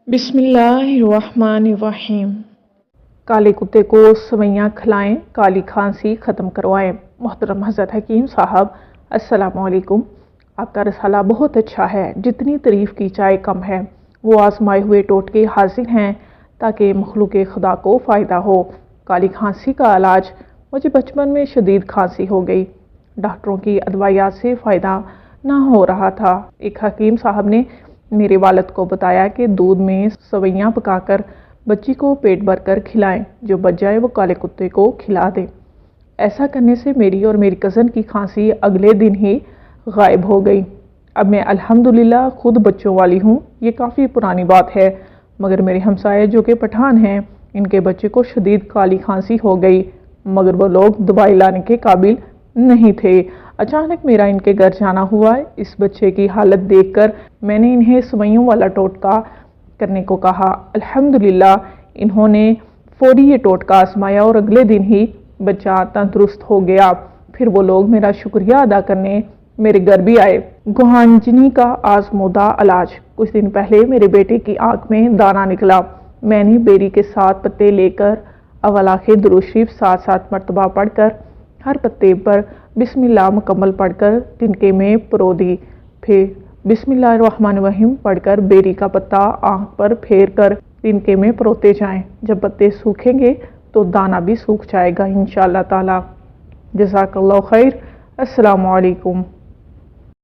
बिस्मिल्लाहिर्रहमानिर्रहीम। काले कुत्ते को सवैयाँ खिलाएं, काली खांसी ख़त्म करवाएं। मोहतरम हज़रत हकीम साहब अस्सलामु अलैकुम। आपका रसाला बहुत अच्छा है, जितनी तारीफ़ की जाए कम है। वो आजमाए हुए टोटके हाजिर हैं ताकि मखलूक खुदा को फ़ायदा हो। काली खांसी का इलाज, मुझे बचपन में शदीद खांसी हो गई, डॉक्टरों की अदवायात से फ़ायदा ना हो रहा था। एक हकीम साहब ने मेरे वालिद को बताया कि दूध में सवैयाँ पकाकर बच्ची को पेट भर कर खिलाएं, जो बच जाए वो काले कुत्ते को खिला दें। ऐसा करने से मेरी और मेरी कज़न की खांसी अगले दिन ही गायब हो गई। अब मैं अल्हम्दुलिल्लाह खुद बच्चों वाली हूँ। ये काफ़ी पुरानी बात है, मगर मेरे हमसाये जो कि पठान हैं, इनके बच्चे को शदीद काली खांसी हो गई, मगर वो लोग दवाई लाने के काबिल नहीं थे। अचानक मेरा इनके घर जाना हुआ। इस बच्चे की हालत देखकर मैंने इन्हें सवैयों वाला टोटका करने को कहा। अल्हम्दुलिल्लाह इन्होंने फौरी ये टोटका आजमाया और अगले दिन ही बच्चा तंदुरुस्त हो गया। फिर वो लोग मेरा शुक्रिया अदा करने मेरे घर भी आए। गुहांजनी का आजमूदा इलाज। कुछ दिन पहले मेरे बेटे की आंख में दाना निकला। मैंने बेरी के 7 पत्ते लेकर अव्वल आखिर दुरूद शरीफ 7 मरतबा पढ़कर हर पत्ते पर बिस्मिल्लाह मुकम्मल पढ़कर तिनके में परो दी। फिर बिस्मिल्लाहिर्रहमानिर्रहीम पढ़कर बेरी का पत्ता आंख पर फेर कर तिनके में परोते जाएं। जब पत्ते सूखेंगे तो दाना भी सूख जाएगा इंशाअल्लाह ताला। जज़ाकल्लाहु खैर। अस्सलामु अलैकुम।